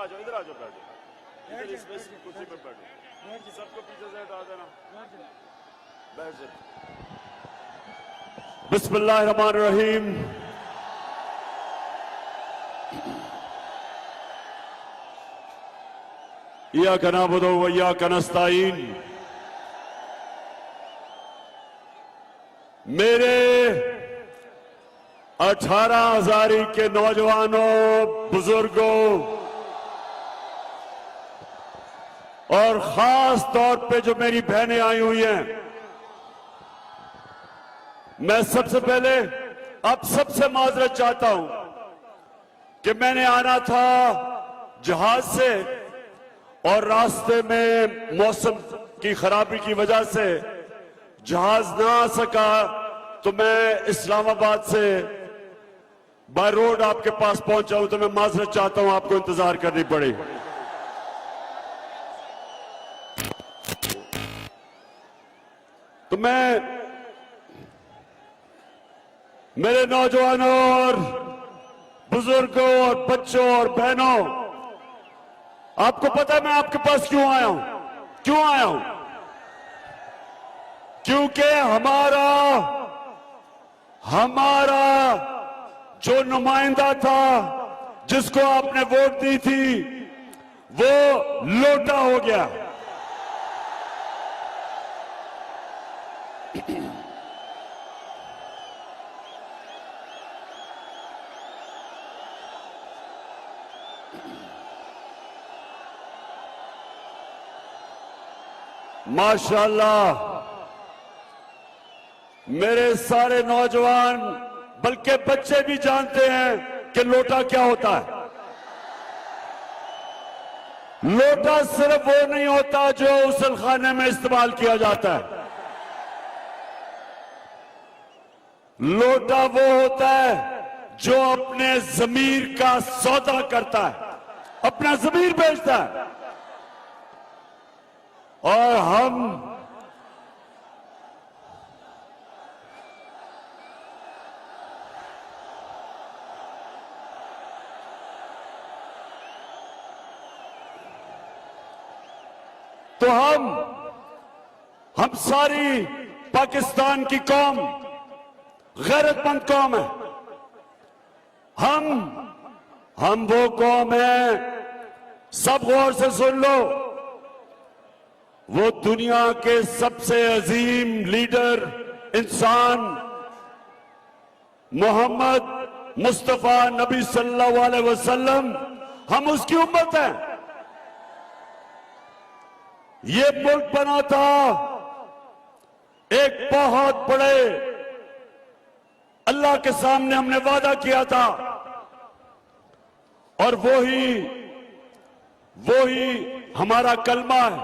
आ जाओ, इधर आ जाओ, बैठो इधर, इसमें कुर्सी पे बैठो, सबको पीछे से हटा देना, बैठ जाओ। बिस्मिल्लाहिर्रहमानिर्रहीम। इय्याका नअबुदु व इय्याका नस्तईन। मेरे 18,000 के नौजवानों, बुजुर्गों और खास तौर पे जो मेरी बहनें आई हुई हैं, मैं सबसे पहले आप सबसे माजरत चाहता हूं कि मैंने आना था जहाज से और रास्ते में मौसम की खराबी की वजह से जहाज ना आ सका, तो मैं इस्लामाबाद से बाय रोड आपके पास पहुंचा हूं, तो मैं माजरत चाहता हूं, आपको इंतजार करनी पड़ी। तो मैं मेरे नौजवानों और बुजुर्गों और बच्चों और बहनों, आपको पता है मैं आपके पास क्यों आया हूं? क्यों आया हूं? क्योंकि हमारा जो नुमाइंदा था, जिसको आपने वोट दी थी, वो लोटा हो गया। माशाअल्लाह, मेरे सारे नौजवान बल्कि बच्चे भी जानते हैं कि लोटा क्या होता है। लोटा सिर्फ वो नहीं होता जो गुस्ल खाने में इस्तेमाल किया जाता है। लोटा वो होता है जो अपने ज़मीर का सौदा करता है, अपना ज़मीर बेचता है। और हम सारी पाकिस्तान की कौम गैरतमंद कौम है। हम वो कौम है, सब गौर से सुन लो, वो दुनिया के सबसे अजीम लीडर इंसान मोहम्मद मुस्तफा नबी सल्लल्लाहु अलैहि वसल्लम, हम उसकी उम्मत हैं। ये मुल्क बना था एक बहुत बड़े अल्लाह के सामने, हमने वादा किया था, और वही हमारा कलमा है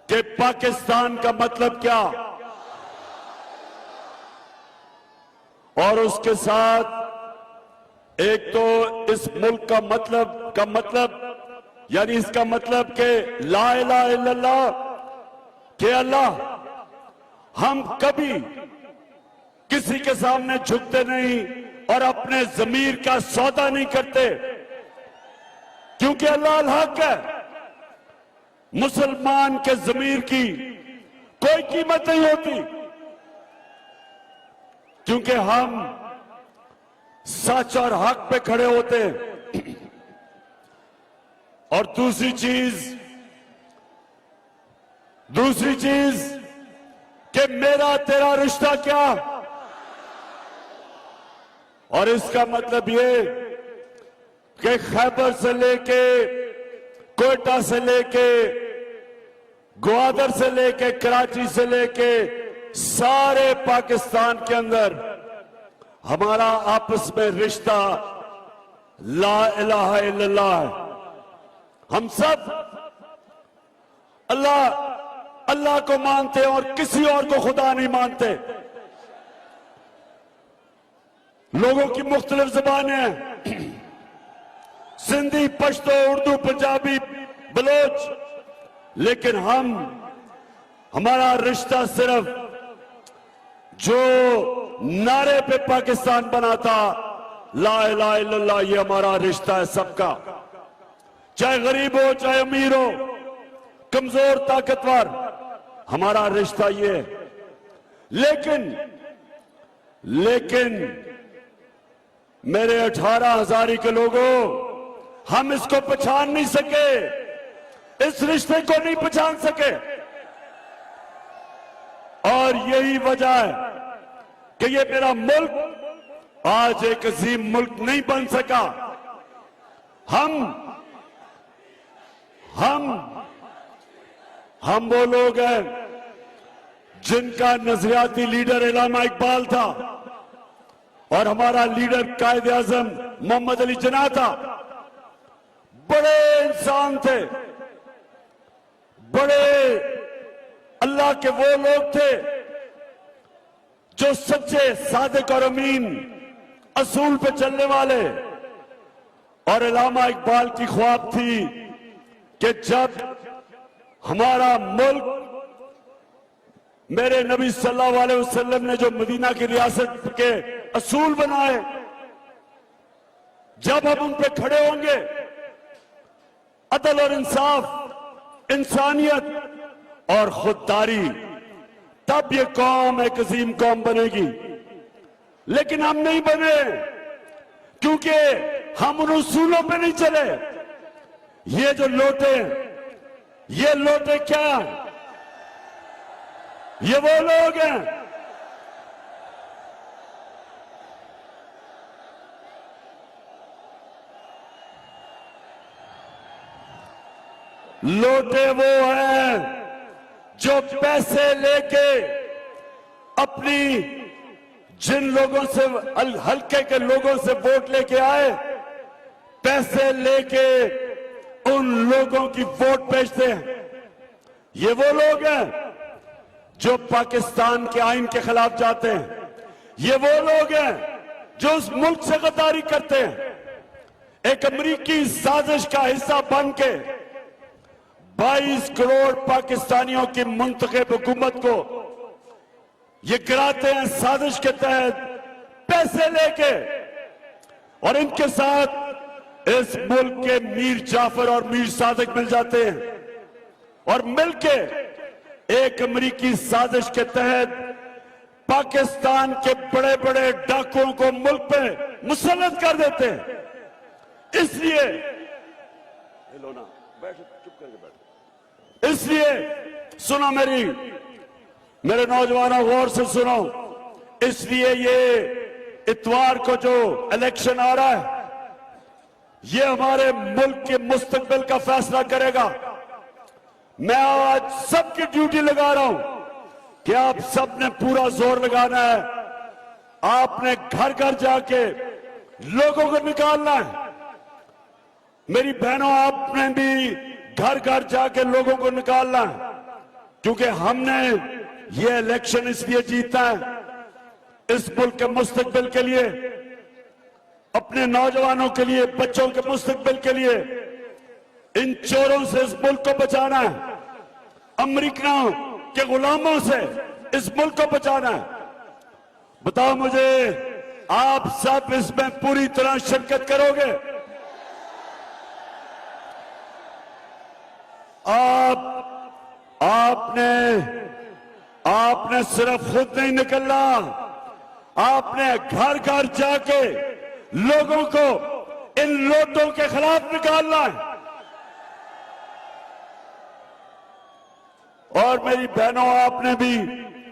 कि पाकिस्तान का मतलब क्या, और उसके साथ एक तो इस मुल्क का मतलब यानी इसका मतलब कि ला इलाहा इल्लल्लाह, कि अल्लाह, हम कभी किसी के सामने झुकते नहीं और अपने ज़मीर का सौदा नहीं करते, क्योंकि अल्लाह अल हक है। मुसलमान के ज़मीर की कोई कीमत नहीं होती, क्योंकि हम सच और हक पे खड़े होते हैं। और दूसरी चीज कि मेरा तेरा रिश्ता क्या, और इसका मतलब ये कि खैबर से लेके कोयटा से लेके ग्वादर से लेके कराची से लेके सारे पाकिस्तान के अंदर हमारा आपस में रिश्ता ला इलाहा इल्लल्लाह है। हम सब अल्लाह को मानते हैं और किसी और को खुदा नहीं मानते। लोगों की मुख्तलिफ ज़बानें हैं, सिंधी, पश्तो, उर्दू, पंजाबी, बलोच, लेकिन हमारा रिश्ता सिर्फ जो नारे पे पाकिस्तान बना था, ला इलाहा इल्लल्लाह, ये हमारा रिश्ता है सबका। चाहे गरीब हो चाहे अमीर हो, कमजोर ताकतवर, हमारा रिश्ता ये है। लेकिन मेरे 18,000 के लोगों, हम इसको पहचान नहीं सके, इस रिश्ते को नहीं पहचान सके। और यही वजह है कि ये मेरा मुल्क आज एक अजीम मुल्क नहीं बन सका। हम वो लोग हैं जिनका नजरियाती लीडर इलामा इकबाल था और हमारा लीडर कायद आजम मोहम्मद अली जिन्ना था। बड़े इंसान थे, बड़े अल्लाह के वो लोग थे जो सच्चे, सादिक और अमीन, असूल पे चलने वाले। और इलामा इकबाल की ख्वाब थी कि जब हमारा मुल्क, मेरे नबी सल्लल्लाहु अलैहि वसल्लम ने जो मदीना की रियासत के असूल बनाए, जब हम उन पे खड़े होंगे, अदल और इंसाफ, इंसानियत और खुददारी, तब ये कौम एक अजीम कौम बनेगी। लेकिन हम नहीं बने क्योंकि हम उन उसूलों पे नहीं चले। ये जो लोटे, ये लोटे क्या, ये वो लोग हैं लोटे वो हैं जो पैसे लेके अपनी, जिन लोगों से, हल्के के लोगों से वोट लेके आए, पैसे लेके उन लोगों की वोट बेचते हैं। ये वो लोग हैं जो पाकिस्तान के आइन के खिलाफ जाते हैं। ये वो लोग हैं जो उस मुल्क से गद्दारी करते हैं। एक अमेरिकी साजिश का हिस्सा बन के 22 करोड़ पाकिस्तानियों की मुंतखब हुकूमत को ये गिराते हैं साजिश के तहत, पैसे लेके। और इनके साथ इस मुल्क के मीर जाफर और मीर सादिक मिल जाते हैं और मिलके एक अमेरिकी साजिश के तहत पाकिस्तान के बड़े बड़े डाकुओं को मुल्क पे मुसल्लत कर देते हैं। इसलिए सुनो मेरे नौजवानों, गौर से सुनो। इसलिए ये इतवार को जो इलेक्शन आ रहा है, ये हमारे मुल्क के मुस्तकबिल का फैसला करेगा। मैं आज सबकी ड्यूटी लगा रहा हूं कि आप सबने पूरा जोर लगाना है। आपने घर घर जाके लोगों को निकालना है। मेरी बहनों, आपने भी घर घर जाके लोगों को निकालना है, क्योंकि हमने ये इलेक्शन इसलिए जीता है, इस मुल्क के मुस्तकबिल के लिए, अपने नौजवानों के लिए, बच्चों के मुस्तकबिल के लिए। इन चोरों से इस मुल्क को बचाना है, अमेरिकनों के गुलामों से इस मुल्क को बचाना है। बताओ मुझे, आप सब इसमें पूरी तरह शिरकत करोगे? आपने सिर्फ खुद नहीं निकलना, आपने घर घर जाके लोगों को इन लोटों के खिलाफ निकालना है। और मेरी बहनों, आपने भी,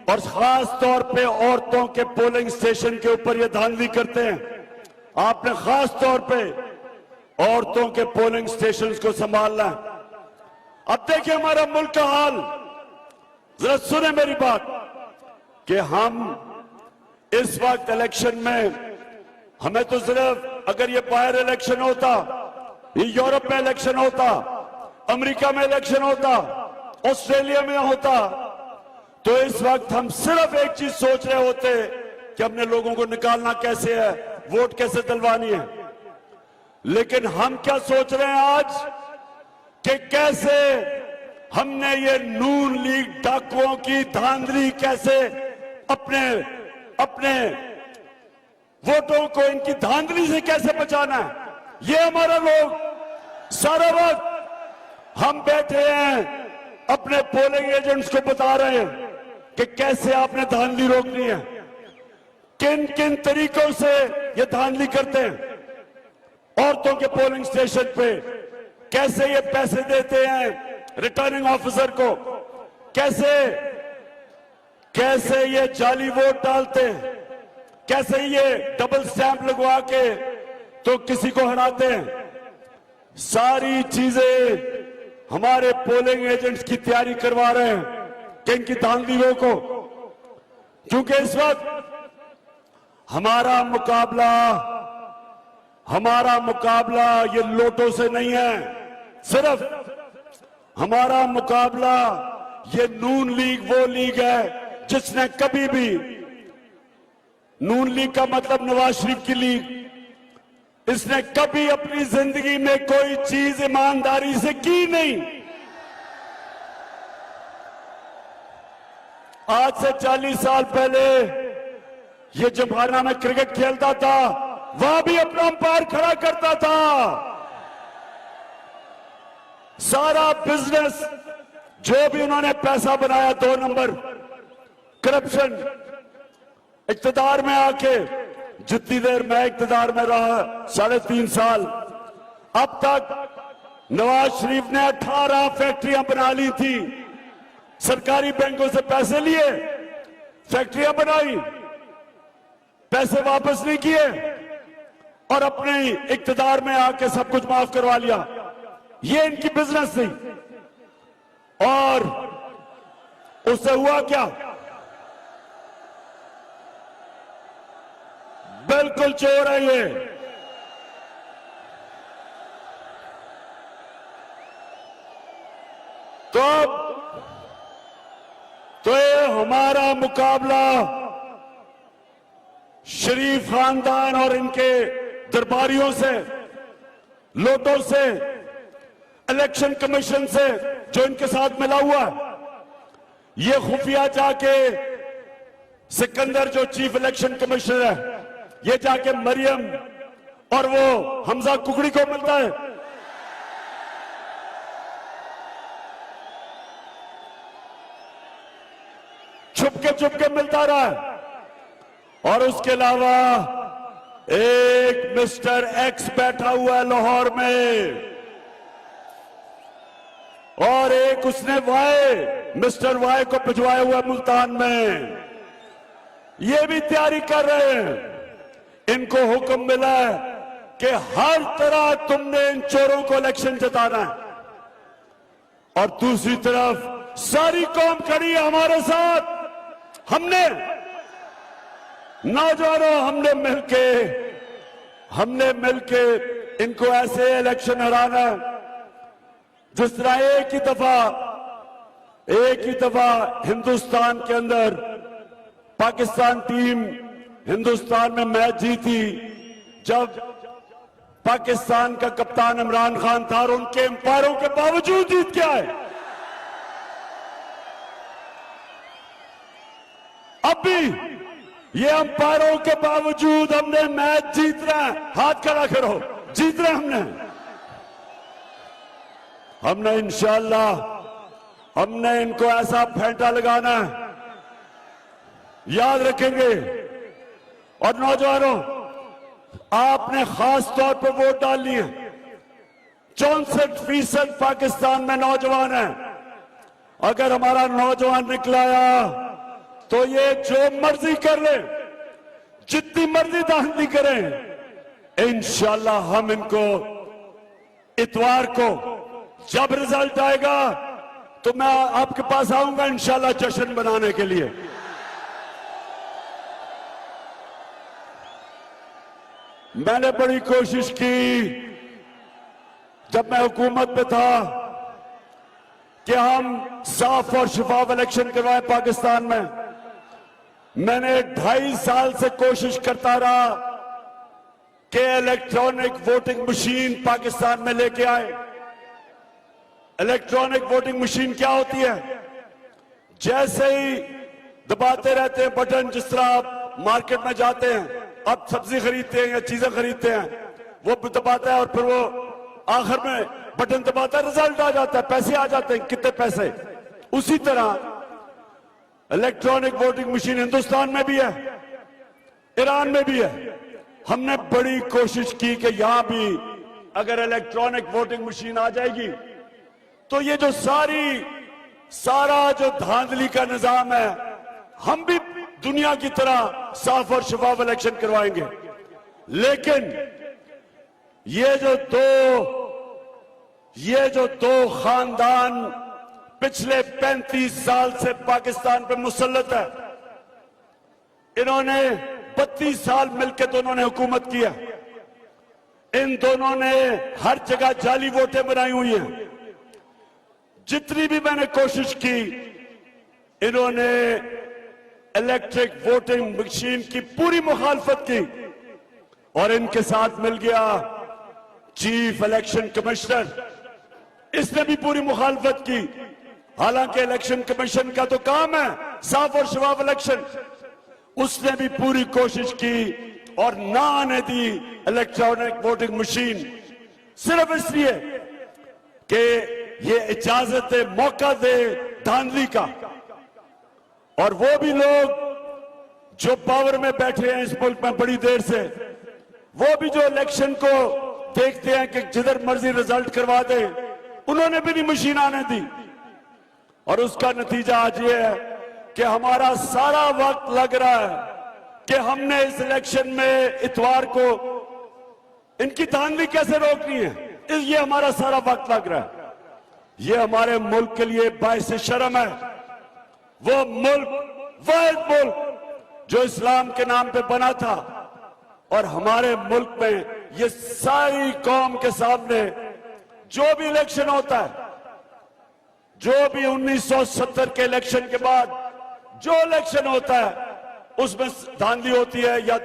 और खास तौर पे औरतों के पोलिंग स्टेशन के ऊपर ये धांधली करते हैं, आपने खास तौर पे औरतों के पोलिंग स्टेशन को संभालना है। अब देखिए हमारा मुल्क का हाल, जरा सुने मेरी बात, कि हम इस वक्त इलेक्शन में, हमें तो सिर्फ, अगर ये बाहर इलेक्शन होता, ये यूरोप में इलेक्शन होता, अमेरिका में इलेक्शन होता, ऑस्ट्रेलिया में होता, तो इस वक्त हम सिर्फ एक चीज सोच रहे होते कि हमने लोगों को निकालना कैसे है, वोट कैसे दिलवानी है। लेकिन हम क्या सोच रहे हैं आज, कि कैसे हमने ये नून लीग डाकुओं की धांधली, कैसे अपने वोटों को इनकी धांधली से कैसे बचाना है। ये हमारा लोग सारा वक्त हम बैठे हैं अपने पोलिंग एजेंट्स को बता रहे हैं कि कैसे आपने धांधली रोकनी है, किन किन तरीकों से ये धांधली करते हैं। औरतों के पोलिंग स्टेशन पे कैसे ये पैसे देते हैं रिटर्निंग ऑफिसर को, कैसे ये जाली वोट डालते हैं, कैसे ये डबल स्टैंप लगवा के तो किसी को हराते हैं। सारी चीजें हमारे पोलिंग एजेंट्स की तैयारी करवा रहे हैं कि इनकी धांधली रोको, क्योंकि इस वक्त हमारा मुकाबला ये लोटो से नहीं है, सिर्फ हमारा मुकाबला ये नून लीग वो लीग है जिसने कभी भी, नून लीग का मतलब नवाज शरीफ की लीग, इसने कभी अपनी जिंदगी में कोई चीज ईमानदारी से की नहीं। आज से 40 साल पहले ये जम्हाना में क्रिकेट खेलता था, वहां भी अपना अंपायर खड़ा करता था। सारा बिजनेस जो भी उन्होंने पैसा बनाया 2 नंबर करप्शन, इक्तदार में आके, जितनी देर मैं इक्तदार में रहा 3.5 साल, अब तक नवाज शरीफ ने 18 फैक्ट्रियां बना ली थी, सरकारी बैंकों से पैसे लिए, फैक्ट्रियां बनाई, पैसे वापस नहीं किए और अपने इक्तदार में आके सब कुछ माफ करवा लिया। ये इनकी बिजनेस थी। और उससे हुआ क्या? बिल्कुल चोर है ये। तो ये हमारा मुकाबला शरीफ खानदान और इनके दरबारियों से, लोटों से, इलेक्शन कमीशन से जो इनके साथ मिला हुआ है। ये खुफिया जाके सिकंदर जो चीफ इलेक्शन कमिश्नर है, ये जाके मरियम और वो हमजा कुकड़ी को मिलता है। छुपके मिलता रहा है। और उसके अलावा एक मिस्टर एक्स बैठा हुआ है लाहौर में, और एक उसने मिस्टर वाई को भिजवाया हुआ मुल्तान में। ये भी तैयारी कर रहे हैं। इनको हुक्म मिला है कि हर तरह तुमने इन चोरों को इलेक्शन जिताना है। और दूसरी तरफ सारी कौम खड़ी है हमारे साथ। हमने नौजवानों, हमने मिलके इनको ऐसे इलेक्शन हराना जिस तरह एक ही दफा हिंदुस्तान के अंदर पाकिस्तान टीम हिंदुस्तान में मैच जीती, जब पाकिस्तान का कप्तान इमरान खान था और उनके एम्पायरों के बावजूद जीत के आए। अब भी ये अंपायरों के बावजूद हमने मैच जीत रहे हैं। हाथ खड़ा करो, जीत रहे हमने इंशाअल्लाह हमने इनको ऐसा फेंटा लगाना है, याद रखेंगे। और नौजवानों, आपने खास तौर पर वोट डालनी है। 64% पाकिस्तान में नौजवान है। अगर हमारा नौजवान निकलाया तो ये जो मर्जी कर ले, जितनी मर्जी धांधली करें, इंशाअल्लाह हम इनको इतवार को जब रिजल्ट आएगा तो मैं आपके पास आऊंगा इंशाअल्लाह जश्न मनाने के लिए। मैंने बड़ी कोशिश की जब मैं हुकूमत में था कि हम साफ और शफाफ इलेक्शन करवाए पाकिस्तान में। मैंने 2.5 साल से कोशिश करता रहा कि इलेक्ट्रॉनिक वोटिंग मशीन पाकिस्तान में लेके आए। इलेक्ट्रॉनिक वोटिंग मशीन क्या होती है? जैसे ही दबाते रहते हैं बटन, जिस तरह आप मार्केट में जाते हैं, आप सब्जी खरीदते हैं या चीजें खरीदते हैं, वो दबाता है और फिर वो आखिर में बटन दबाता है, रिजल्ट आ जाता है, पैसे आ जाते हैं, कितने पैसे। उसी तरह इलेक्ट्रॉनिक वोटिंग मशीन हिंदुस्तान में भी है, ईरान में भी है। हमने बड़ी कोशिश की कि यहां भी अगर इलेक्ट्रॉनिक वोटिंग मशीन आ जाएगी तो ये जो सारा जो धांधली का निजाम है, हम भी दुनिया की तरह साफ और शफाफ इलेक्शन करवाएंगे। लेकिन ये जो दो खानदान पिछले 35 साल से पाकिस्तान पे मुसल्लत है, इन्होंने 32 साल मिलकर दोनों ने हुकूमत किया। इन दोनों ने हर जगह जाली वोटें बनाई हुई हैं। जितनी भी मैंने कोशिश की, इन्होंने इलेक्ट्रिक वोटिंग मशीन की पूरी मुखालफत की और इनके साथ मिल गया चीफ इलेक्शन कमिश्नर, इसने भी पूरी मुखालफत की। हालांकि इलेक्शन कमीशन का तो काम है साफ और शफाफ इलेक्शन, उसने भी पूरी कोशिश की और ना आने दी इलेक्ट्रॉनिक वोटिंग मशीन, सिर्फ इसलिए कि ये इजाजत दे, मौका दे धांधली का। और वो भी लोग जो पावर में बैठे हैं इस मुल्क में बड़ी देर से, वो भी जो इलेक्शन को देखते हैं कि जिधर मर्जी रिजल्ट करवा दे, उन्होंने भी नहीं मशीन आने दी। और उसका नतीजा आज ये है कि हमारा सारा वक्त लग रहा है कि हमने इस इलेक्शन में इतवार को इनकी धांधली कैसे रोकनी है, ये हमारा सारा वक्त लग रहा है। ये हमारे मुल्क के लिए बाइस शर्म है। वो मुल्क, वाहिद मुल्क जो इस्लाम के नाम पे बना था, और हमारे मुल्क में ये सारी कौम के सामने जो भी इलेक्शन होता है, जो भी 1970 के इलेक्शन के बाद जो इलेक्शन होता है उसमें धांधली होती है, या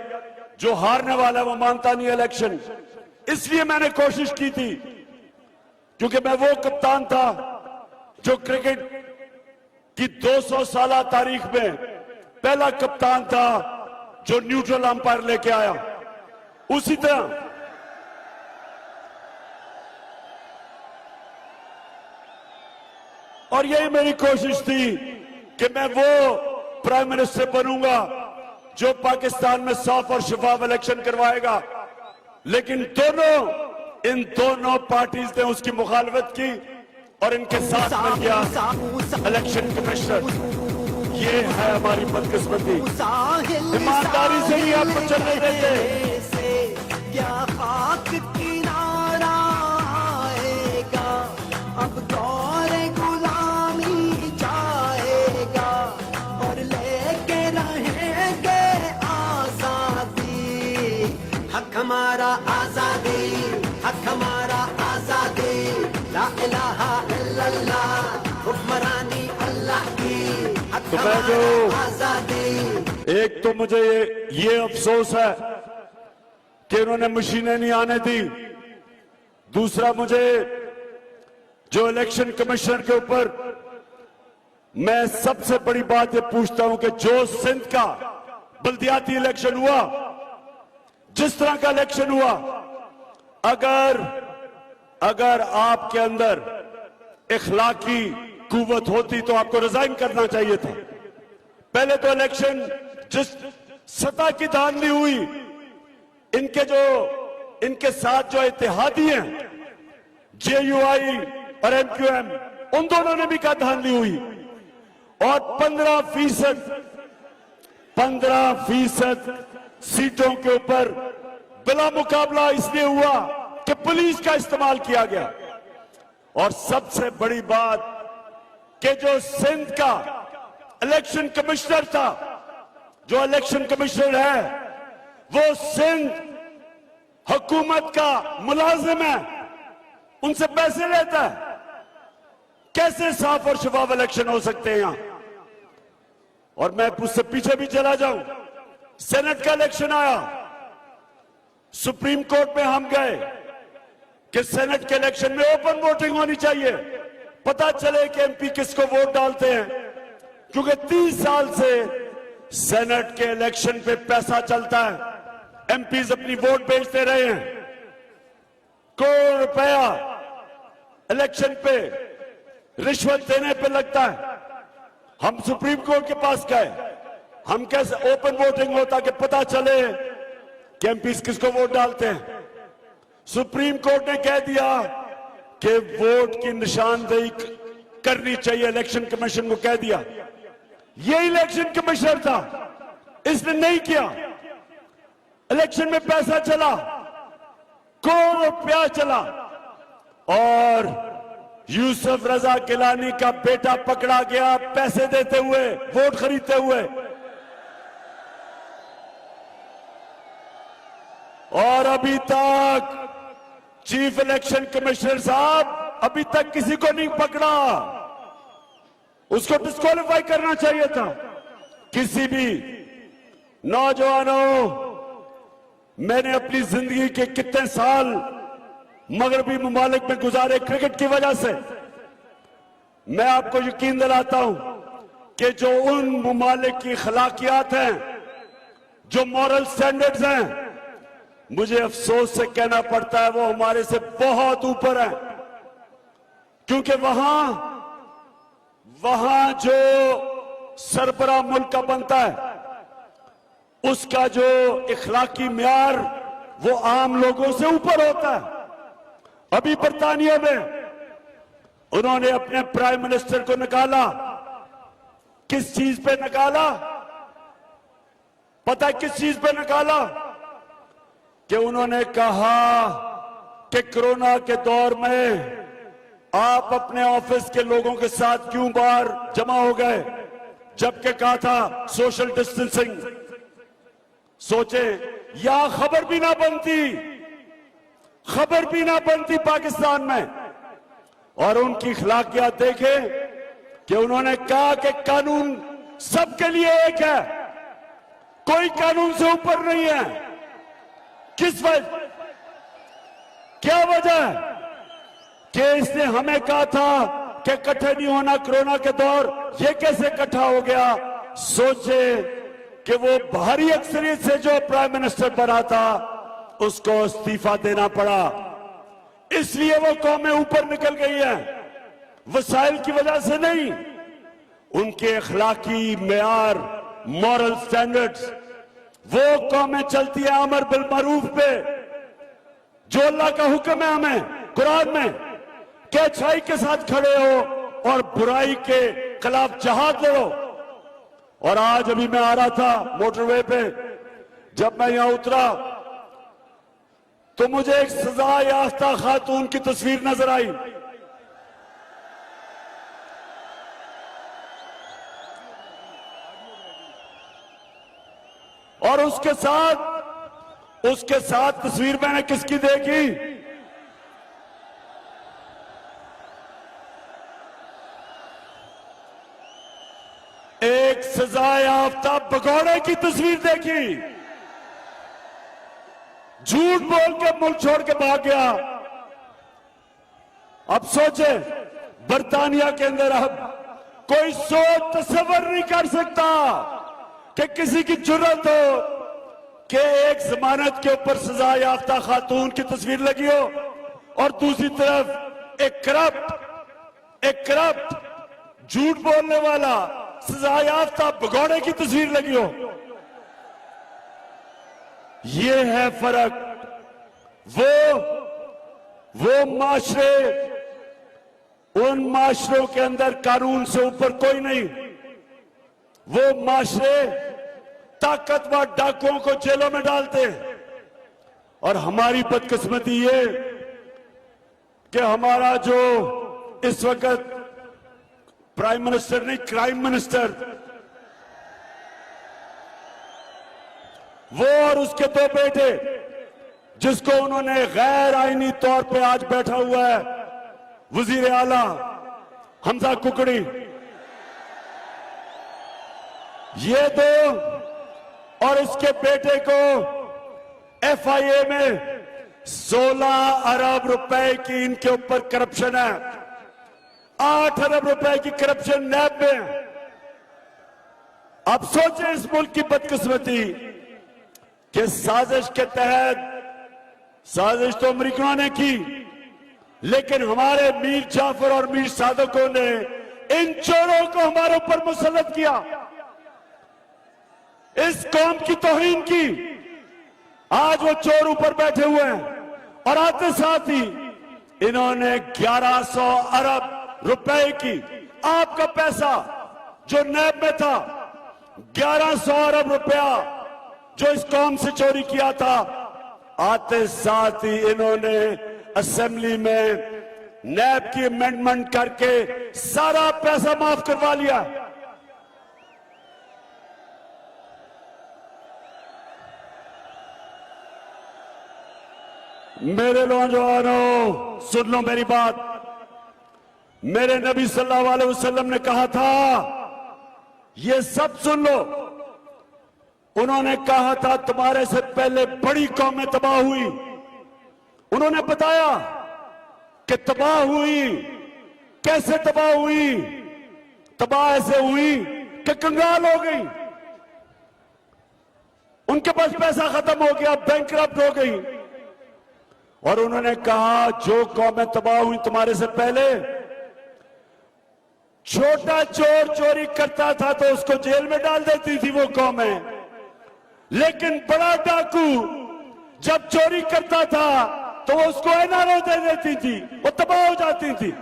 जो हारने वाला है वो मानता नहीं इलेक्शन। इसलिए मैंने कोशिश की थी, क्योंकि मैं वो कप्तान था जो क्रिकेट की 200 साल तारीख में पहला कप्तान था जो न्यूट्रल अंपायर लेके आया। उसी तरह और यही मेरी कोशिश थी कि मैं वो प्राइम मिनिस्टर बनूंगा जो पाकिस्तान में साफ और शफाफ इलेक्शन करवाएगा। लेकिन इन दोनों पार्टीज ने उसकी मुखालफत की और इनके साथ मिल गया इलेक्शन कमिश्नर। ये है हमारी बदकिस्मती। ईमानदारी से ही आपको चलने देंगे। क्या खाक किनारा आएगा, अब दौर गुलामी जाएगा और लेके रहेंगे आजादी। हक हमारा आजादी, हक हमारा आजादी, ला इलाहा इल्लल्लाह, हुक्मरानी अल्लाह की, हक हमारा आजादी। एक तो मुझे ये अफसोस है कि उन्होंने मशीनें नहीं आने दी। दूसरा, मुझे जो इलेक्शन कमिश्नर के ऊपर मैं सबसे बड़ी बात ये पूछता हूं कि जो सिंध का बल्दियाती इलेक्शन हुआ, जिस तरह का इलेक्शन हुआ, अगर आपके अंदर इखलाकी कुव्वत होती तो आपको रिजाइन करना चाहिए था। पहले तो इलेक्शन जिस सतह की धांधली हुई, इनके साथ जो इत्तेहादी हैं JUI और MQM, उन दोनों ने भी कहा धांधली हुई। और 15% सीटों के ऊपर बिला मुकाबला इसलिए हुआ कि पुलिस का इस्तेमाल किया गया। और सबसे बड़ी बात कि जो सिंध का इलेक्शन कमिश्नर था, जो इलेक्शन कमिश्नर है, वो सिंध हुकूमत का मुलाजिम है, उनसे पैसे लेता है। कैसे साफ और शफाफ इलेक्शन हो सकते हैं यहां? और मैं उससे पीछे भी चला जाऊं, सेनेट का इलेक्शन आया, सुप्रीम कोर्ट में हम गए कि सेनेट के इलेक्शन में ओपन वोटिंग होनी चाहिए, पता चले कि MP किसको वोट डालते हैं। क्योंकि 30 साल से सेनेट के इलेक्शन पे पैसा चलता है, MPs अपनी वोट बेचते रहे हैं। करोड़ रुपया इलेक्शन पे रिश्वत देने पे लगता है। हम सुप्रीम कोर्ट के पास गए, हम कैसे ओपन वोटिंग होता कि पता चले कि एमपीस किसको वोट डालते हैं। सुप्रीम कोर्ट ने कह दिया कि वोट की निशानदेही करनी चाहिए, इलेक्शन कमीशन को कह दिया। ये इलेक्शन कमिश्नर था, इसने नहीं किया। इलेक्शन में पैसा चला, करोड़ रुपया चला, और यूसुफ रजा गिलानी का बेटा पकड़ा गया पैसे देते हुए, वोट खरीदते हुए। और अभी तक चीफ इलेक्शन कमिश्नर साहब अभी तक किसी को नहीं पकड़ा। उसको डिस्क्वालीफाई करना चाहिए था। किसी भी नौजवानों, मैंने अपनी जिंदगी के कितने साल मगरबी ममालिक में गुजारे क्रिकेट की वजह से। मैं आपको यकीन दिलाता हूं कि जो उन ममालिक की खलाकियात हैं, जो मॉरल स्टैंडर्ड्स हैं, मुझे अफसोस से कहना पड़ता है वो हमारे से बहुत ऊपर है। क्योंकि वहां जो सरबराह मुल्क का बनता है, उसका जो इखलाकी म्यार वो आम लोगों से ऊपर होता है। अभी बर्तानिया में उन्होंने अपने प्राइम मिनिस्टर को निकाला। किस चीज पे निकाला? पता है किस चीज पे निकाला? कि उन्होंने कहा कि कोरोना के दौर में आप अपने ऑफिस के लोगों के साथ क्यों बाहर जमा हो गए, जबकि कहा था सोशल डिस्टेंसिंग। सोचे, या खबर भी ना बनती पाकिस्तान में। और उनकी खिलाफियत देखे कि उन्होंने कहा कि कानून सबके लिए एक है, कोई कानून से ऊपर नहीं है। किस वजह, क्या वजह है कि इसने हमें कहा था कि इकट्ठे नहीं होना कोरोना के दौर, ये कैसे इकट्ठा हो गया? सोचे कि वो भारी अक्सरियत से जो प्राइम मिनिस्टर बना था उसको इस्तीफा देना पड़ा। इसलिए वो कौमें ऊपर निकल गई हैं, वसाइल की वजह से नहीं। उनके अखलाकी मेयार, मॉरल स्टैंडर्ड्स, वो कौमें चलती है अमर बिल मारूफ पे, जो अल्लाह का हुक्म है हमें कुरान में कि अच्छाई के साथ खड़े हो और बुराई के खिलाफ जहाद लड़ो। और आज अभी मैं आ रहा था मोटरवे पे, जब मैं यहां उतरा तो मुझे एक सजा याफ्ता खातून की तस्वीर नजर आई। और उसके साथ तस्वीर मैंने किसकी देखी? एक सजा याफ्ता भगोड़े की तस्वीर देखी। झूठ बोल के मुल्क छोड़ के भाग गया। अब सोचे, बर्तानिया के अंदर अब कोई सोच तस्वर नहीं कर सकता कि किसी की जुर्रत हो कि एक जमानत के ऊपर सजा याफ्ता खातून की तस्वीर लगी हो और दूसरी तरफ एक करप्ट झूठ बोलने वाला सजा याफ्ता भगोड़े की तस्वीर लगी हो। ये है फर्क। वो माशरे, उन माशरों के अंदर कानून से ऊपर कोई नहीं। वो माशरे ताकतवर डाकुओं को जेलों में डालते हैं। और हमारी बदकिस्मती ये कि हमारा जो इस वक्त प्राइम मिनिस्टर नहीं, क्राइम मिनिस्टर, वो और उसके दो बेटे, जिसको उन्होंने गैर आईनी तौर पे आज बैठा हुआ है वजीर आला हमजा कुकड़ी, ये दो और इसके बेटे को एफआईए में 16 अरब रुपए की इनके ऊपर करप्शन है। 8 अरब रुपए की करप्शन नैब में। अब सोचें इस मुल्क की बदकिस्मती कि साजिश के तहत साजिश तो अमेरिकनों ने की, लेकिन हमारे मीर जाफर और मीर सादकों ने इन चोरों को हमारे ऊपर मुसल्लत किया, इस कौम की तौहीन की। आज वो चोर ऊपर बैठे हुए हैं और आते साथ ही इन्होंने 1100 अरब रुपए की आपका पैसा जो नैब में था, 1100 अरब रुपया जो इस कौम से चोरी किया था, आते साथ ही इन्होंने असेंबली में नैब की अमेंडमेंट करके सारा पैसा माफ करवा लिया। मेरे नौजवानों, सुन लो मेरी बात। मेरे नबी सल्लल्लाहु अलैहि वसल्लम ने कहा था, ये सब सुन लो, उन्होंने कहा था तुम्हारे से पहले बड़ी कौमें तबाह हुई। उन्होंने बताया कि तबाह हुई, कैसे तबाह हुई? तबाह ऐसे हुई कि कंगाल हो गई, उनके पास पैसा खत्म हो गया, बैंकरप्ट हो गई। और उन्होंने कहा जो कौमें तबाह हुई तुम्हारे से पहले, छोटा चोर चोरी करता था तो उसको जेल में डाल देती थी वो कौमें, लेकिन बड़ा डाकू जब चोरी करता था तो वो उसको एनआरओ दे देती थी, वो तबाह हो जाती थी।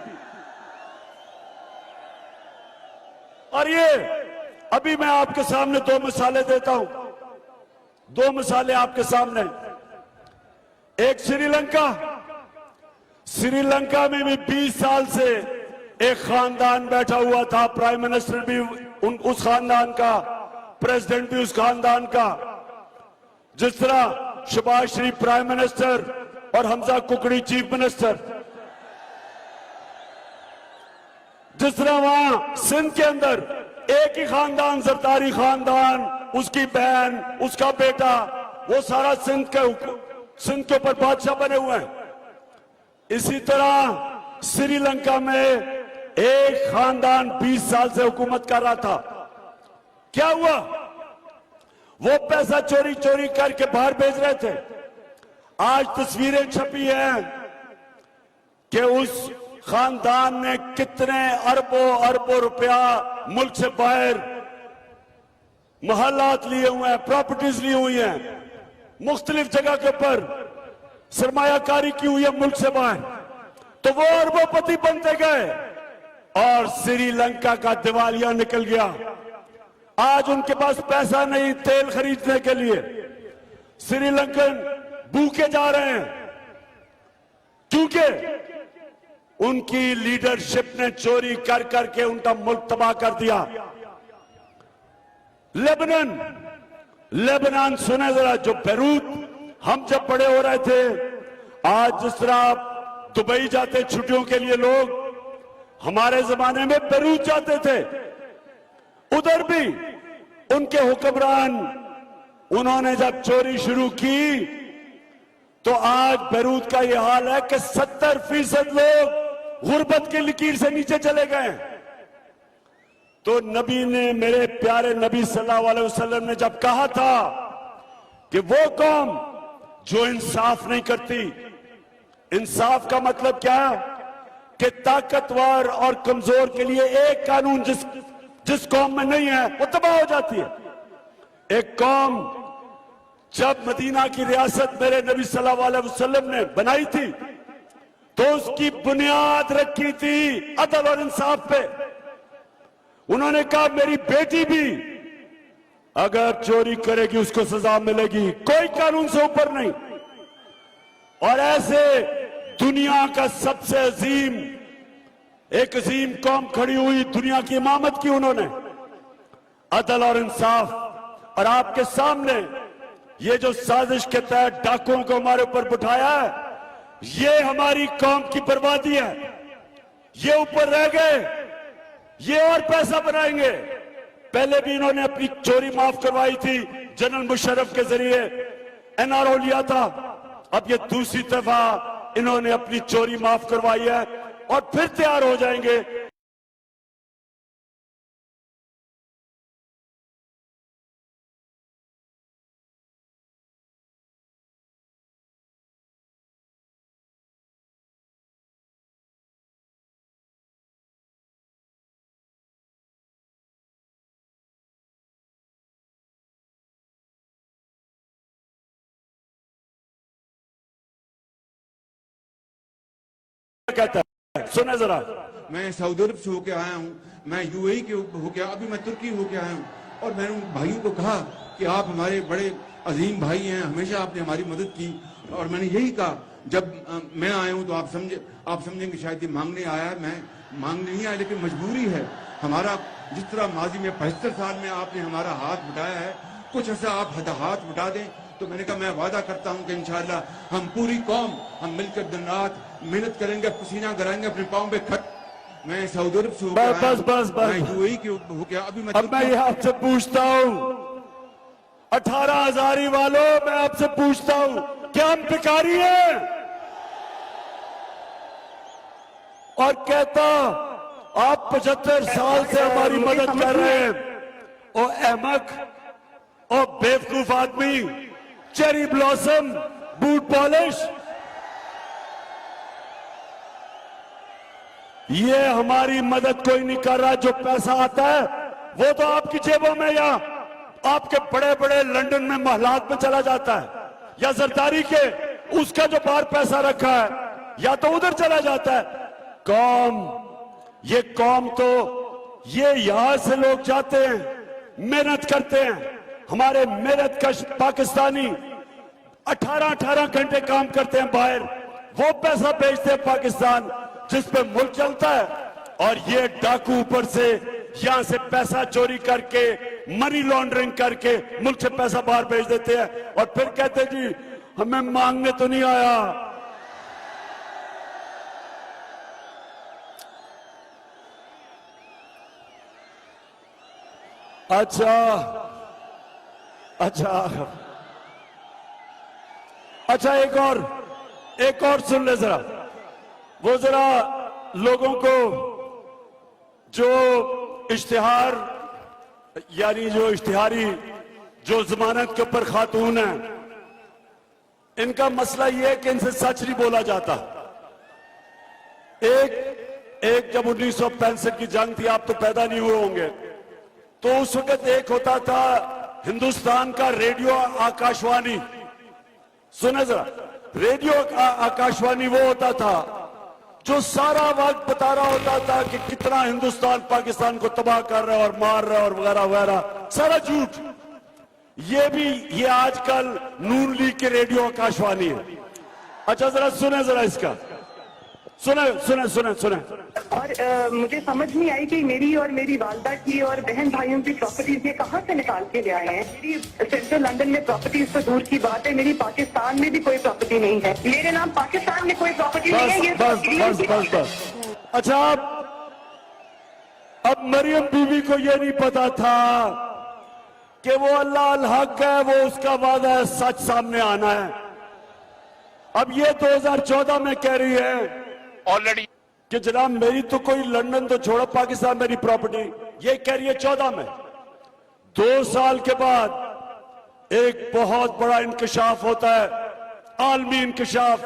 और ये अभी मैं आपके सामने दो मिसालें देता हूं, दो मिसालें आपके सामने। एक श्रीलंका, श्रीलंका में भी 20 साल से एक खानदान बैठा हुआ था, प्राइम मिनिस्टर भी उस खानदान का, प्रेसिडेंट भी उस खानदान का। जिस तरह शहबाज शरीफ प्राइम मिनिस्टर और हमजा कुकड़ी चीफ मिनिस्टर, जिस तरह वहां सिंध के अंदर एक ही खानदान, जरदारी खानदान, उसकी बहन, उसका बेटा, वो सारा सिंध के ऊपर बादशाह बने हुए हैं। इसी तरह श्रीलंका में एक खानदान 20 साल से हुकूमत कर रहा था। क्या हुआ? वो पैसा चोरी चोरी करके बाहर भेज रहे थे। आज तस्वीरें छपी हैं कि उस खानदान ने कितने अरबों अरबों रुपया मुल्क से बाहर महलात लिए हुए हैं, प्रॉपर्टीज ली हुई हैं, मुख्तलिफ जगह के ऊपर सरमायाकारी की हुई है मुल्क से बाहर। तो वो अरबोपति बनते गए और श्रीलंका का दिवालिया निकल गया। आज उनके पास पैसा नहीं तेल खरीदने के लिए, श्रीलंकन भूखे जा रहे हैं क्योंकि उनकी लीडरशिप ने चोरी कर करके उनका मुल्क तबाह कर दिया। लेबनान सुने जरा, जो बैरूत हम जब बड़े हो रहे थे, आज जिस तरह आप दुबई जाते छुट्टियों के लिए लोग, हमारे जमाने में बैरूत जाते थे। उधर भी उनके हुक्मरान, उन्होंने जब चोरी शुरू की तो आज बैरूत का यह हाल है कि 70% लोग गुर्बत की लकीर से नीचे चले गए। तो नबी ने, मेरे प्यारे नबी सल्लल्लाहु अलैहि वसल्लम ने जब कहा था कि वो कौम जो इंसाफ नहीं करती, इंसाफ का मतलब क्या है कि ताकतवर और कमजोर के लिए एक कानून जिस कौम में नहीं है वो तबाह हो जाती है। एक कौम जब मदीना की रियासत मेरे नबी सल्लल्लाहु अलैहि वसल्लम ने बनाई थी तो उसकी बुनियाद रखी थी अदल और इंसाफ पे। उन्होंने कहा मेरी बेटी भी अगर चोरी करेगी उसको सजा मिलेगी, कोई कानून से ऊपर नहीं। और ऐसे दुनिया का सबसे एक अजीम कौम खड़ी हुई, दुनिया की इमामत की उन्होंने, अदल और इंसाफ। और आपके सामने ये जो साजिश के तहत डाकुओं को हमारे ऊपर बिठाया है, ये हमारी कौम की बर्बादी है। ये ऊपर रह गए, ये और पैसा बनाएंगे। पहले भी इन्होंने अपनी चोरी माफ करवाई थी, जनरल मुशर्रफ के जरिए एनआरओ लिया था। अब ये दूसरी दफा इन्होंने अपनी चोरी माफ करवाई है और फिर तैयार हो जाएंगे कहता है, सुने जरा। मैं सऊदी अरब से होके आया हूँ, मैं यूएई के होके, अभी मैं तुर्की होके आया हूँ, और मैंने उन भाइयों को कहा कि आप हमारे बड़े अजीम भाई हैं, हमेशा आपने हमारी मदद की। और मैंने यही कहा, जब मैं आया हूँ तो आप समझेंगे शायद ये मांगने आया है, मैं मांगने नहीं आया, लेकिन मजबूरी है हमारा। जिस तरह माजी में 75 साल में आपने हमारा हाथ बटाया है, कुछ ऐसा आप हाथ बटा दें। तो मैंने कहा मैं वादा करता हूं कि इंशाअल्लाह हम पूरी कौम हम मिलकर दिन रात मेहनत करेंगे, पसीना कराएंगे अपने पाँव पे खट। मैं सऊदी अरब से बस मैं यूएई के हो गया, अभी मैं अब मैं ये आपसे पूछता हूं, 18 हजारी वालों, मैं आपसे पूछता हूं, क्या हम भिखारी हैं? और कहता आप 75 साल से हमारी मदद कर रहे हैं। ओ अहमक, ओ बेवकूफ आदमी, चेरी ब्लॉसम, बूट पॉलिश, ये हमारी मदद कोई नहीं कर रहा। जो पैसा आता है वो तो आपकी जेबों में या आपके बड़े बड़े लंदन में महलात में चला जाता है, या जरदारी के उसका जो बाहर पैसा रखा है या तो उधर चला जाता है। ये कौम तो ये यहां से लोग जाते हैं, मेहनत करते हैं, हमारे मेहनत कश पाकिस्तानी 18-18 घंटे काम करते हैं बाहर, वो पैसा भेजते हैं पाकिस्तान जिस पे मुल्क चलता है। और ये डाकू ऊपर से यहां से पैसा चोरी करके, मनी लॉन्ड्रिंग करके मुल्क से पैसा बाहर भेज देते हैं और फिर कहते हैं जी हमें मांगने तो नहीं आया। अच्छा एक और सुन ले जरा, वो जरा लोगों को जो इश्तिहार यानी जो इश्तिहारी जो जमानत के ऊपर खातून है, इनका मसला ये है कि इनसे सच नहीं बोला जाता। एक जब 1965 की जंग थी, आप तो पैदा नहीं हुए होंगे, तो उस वक्त एक होता था हिंदुस्तान का रेडियो आकाशवाणी। सुने जरा, रेडियो आकाशवाणी वो होता था जो सारा वक्त बता रहा होता था कि कितना हिंदुस्तान पाकिस्तान को तबाह कर रहा है और मार रहा है और वगैरह वगैरह, सारा झूठ। ये आजकल नून लीग के रेडियो आकाशवाणी है। अच्छा जरा सुने जरा इसका, सुने। और मुझे समझ नहीं आई कि मेरी और मेरी वालदा की और बहन भाइयों की प्रॉपर्टीज ये कहाँ से निकाल के ले आए हैं। मेरी सेंट्रल लंदन में प्रॉपर्टीज तो दूर की बात है, मेरी पाकिस्तान में भी कोई प्रॉपर्टी नहीं है, मेरे नाम पाकिस्तान में कोई प्रॉपर्टी नहीं है। बस। अच्छा अब मरियम बीवी को ये नहीं पता था कि वो अल्लाह अल हक है, वो उसका वादा है, सच सामने आना है। अब ये 2014 में कह रही है ऑलरेडी कि जनाब मेरी तो कोई लंदन तो छोड़ो, पाकिस्तान मेरी प्रॉपर्टी, ये कह रही है 14 में। 2 साल के बाद एक बहुत बड़ा इंकशाफ होता है, आलमी इंकशाफ,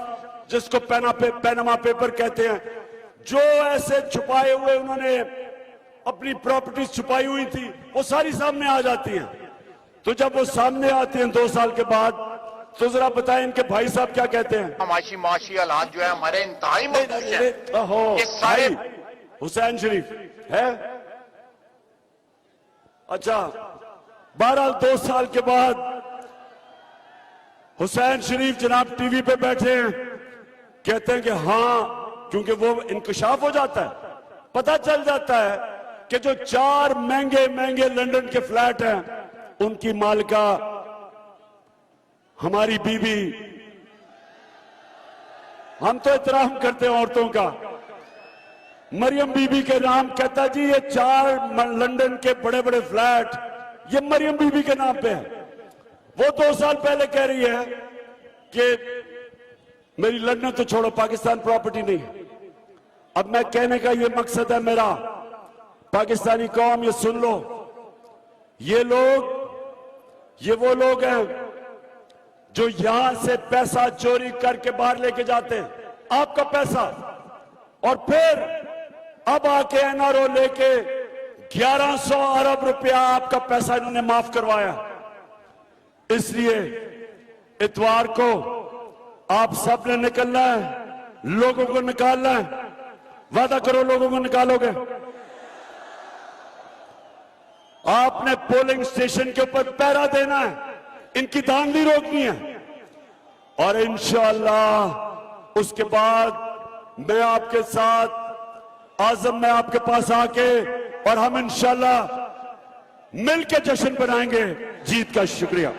जिसको पैनामा पेपर कहते हैं। जो ऐसे छुपाए हुए उन्होंने अपनी प्रॉपर्टीज छुपाई हुई थी, वो सारी सामने आ जाती हैं। तो जब वो सामने आती हैं 2 साल के बाद, तो जरा बताएं इनके भाई साहब क्या कहते हैं। माशी हालात जो है हमारे इंतहाई मजबूत है। ये सारे हुसैन शरीफ है। अच्छा, बहरहाल 2 साल के बाद हुसैन शरीफ जनाब टीवी पे बैठे हैं, कहते हैं कि हाँ, क्योंकि वो इंकशाफ हो जाता है, पता चल जाता है कि जो 4 महंगे लंदन के फ्लैट हैं, उनकी मालिका हमारी बीवी। हम तो एहतराम करते हैं औरतों का, मरियम बीबी के नाम कहता जी ये 4 लंदन के बड़े बड़े फ्लैट ये मरियम बीबी के नाम पे है। वो 2 साल पहले कह रही है कि मेरी लंदन तो छोड़ो, पाकिस्तान प्रॉपर्टी नहीं। अब मैं कहने का ये मकसद है मेरा, पाकिस्तानी कौम ये सुन लो, ये वो लोग हैं जो यहां से पैसा चोरी करके बाहर लेके जाते हैं, आपका पैसा, और फिर अब आके एनआरओ लेके 1100 अरब रुपया आपका पैसा इन्होंने माफ करवाया। इसलिए इतवार को आप सब ने निकलना है, लोगों को निकालना है। वादा करो लोगों को निकालोगे। आपने पोलिंग स्टेशन के ऊपर पहरा देना है, इनकी धांधली रोकनी है, और इंशाअल्लाह उसके बाद मैं आपके साथ आजम में आपके पास आके और हम इंशाअल्लाह मिलकर जश्न बनाएंगे जीत का। शुक्रिया।